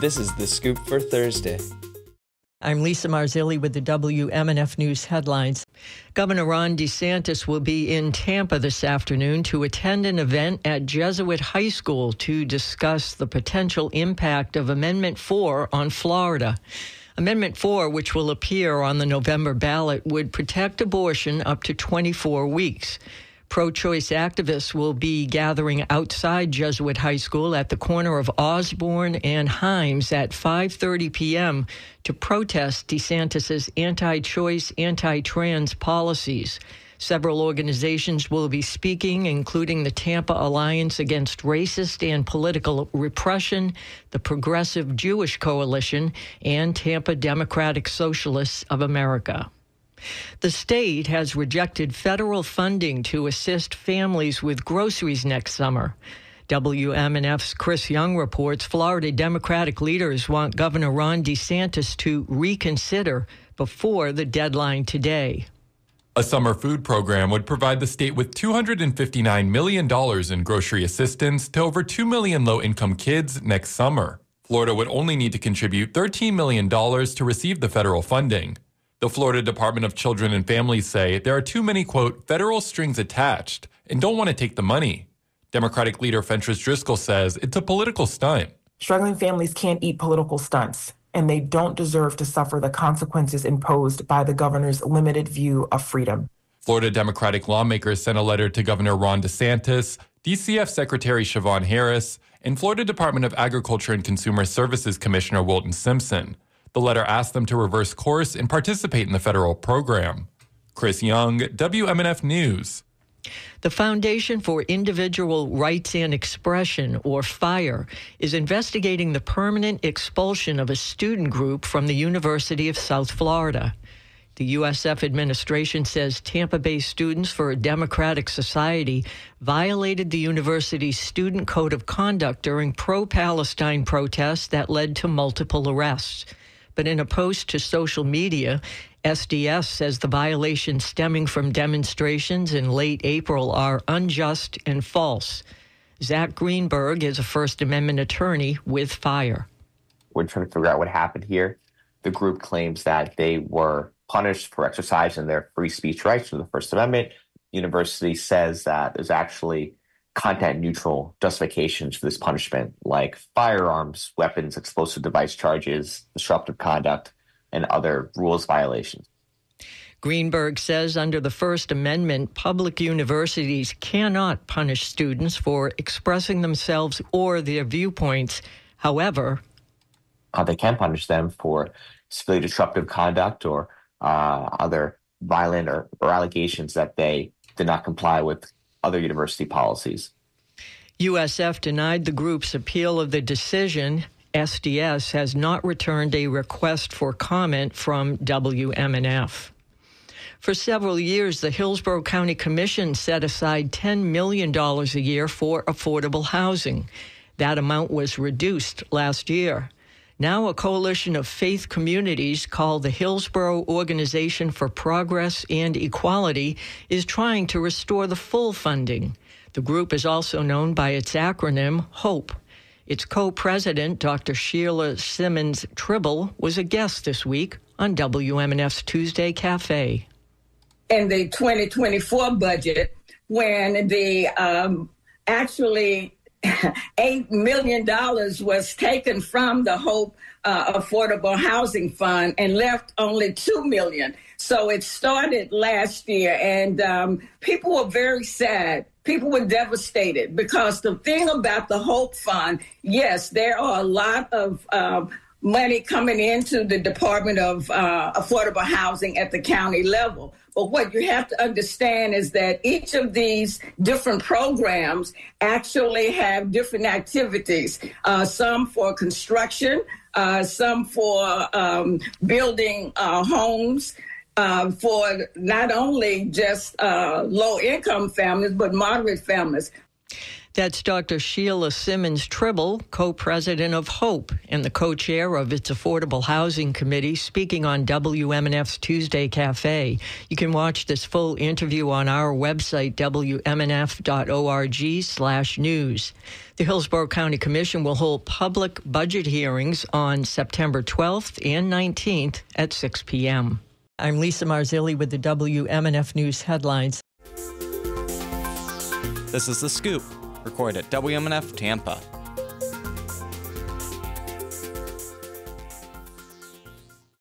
This is The Scoop for Thursday. I'm Lisa Marzilli with the WMNF News headlines. Governor Ron DeSantis will be in Tampa this afternoon to attend an event at Jesuit High School to discuss the potential impact of Amendment 4 on Florida. Amendment 4, which will appear on the November ballot, would protect abortion up to 24 weeks. Pro-choice activists will be gathering outside Jesuit High School at the corner of Osborne and Himes at 5:30 p.m. to protest DeSantis' anti-choice, anti-trans policies. Several organizations will be speaking, including the Tampa Alliance Against Racist and Political Repression, the Progressive Jewish Coalition, and Tampa Democratic Socialists of America. The state has rejected federal funding to assist families with groceries next summer. WMNF's Chris Young reports Florida Democratic leaders want Governor Ron DeSantis to reconsider before the deadline today. A summer food program would provide the state with $259 million in grocery assistance to over 2 million low-income kids next summer. Florida would only need to contribute $13 million to receive the federal funding. The Florida Department of Children and Families say there are too many, quote, federal strings attached and don't want to take the money. Democratic leader Fentrice Driscoll says it's a political stunt. Struggling families can't eat political stunts, and they don't deserve to suffer the consequences imposed by the governor's limited view of freedom. Florida Democratic lawmakers sent a letter to Governor Ron DeSantis, DCF Secretary Siobhan Harris, and Florida Department of Agriculture and Consumer Services Commissioner Wilton Simpson. The letter asked them to reverse course and participate in the federal program. Chris Young, WMNF News. The Foundation for Individual Rights and Expression, or FIRE, is investigating the permanent expulsion of a student group from the University of South Florida. The USF administration says Tampa-based Students for a Democratic Society violated the university's student code of conduct during pro-Palestine protests that led to multiple arrests. But in a post to social media, SDS says the violations stemming from demonstrations in late April are unjust and false. Zach Greenberg is a First Amendment attorney with FIRE. We're trying to figure out what happened here. The group claims that they were punished for exercising their free speech rights to the First Amendment. The university says that there's actually content-neutral justifications for this punishment, like firearms, weapons, explosive device charges, disruptive conduct, and other rules violations. Greenberg says under the First Amendment, public universities cannot punish students for expressing themselves or their viewpoints. However, they can punish them for severely disruptive conduct or other violent or allegations that they did not comply with other university policies. USF denied the group's appeal of the decision. SDS has not returned a request for comment from WMNF. For several years, the Hillsborough County Commission set aside $10 million a year for affordable housing. That amount was reduced last year. Now a coalition of faith communities called the Hillsborough Organization for Progress and Equality is trying to restore the full funding. The group is also known by its acronym, HOPE. Its co-president, Dr. Sheila Simmons Tribble, was a guest this week on WMNF's Tuesday Cafe. In the 2024 budget, when the actually $8 million was taken from the HOPE Affordable Housing Fund and left only $2 million. So it started last year, and people were very sad. People were devastated because the thing about the HOPE Fund, yes, there are a lot of money coming into the Department of Affordable Housing at the county level. But what you have to understand is that each of these different programs actually have different activities, some for construction, some for building homes, for not only just low-income families, but moderate families. That's Dr. Sheila Simmons-Tribble, co-president of HOPE and the co-chair of its Affordable Housing Committee, speaking on WMNF's Tuesday Cafe. You can watch this full interview on our website, WMNF.org/news. The Hillsborough County Commission will hold public budget hearings on September 12th and 19th at 6 p.m. I'm Lisa Marzilli with the WMNF News headlines. This is The Scoop, recorded at WMNF Tampa.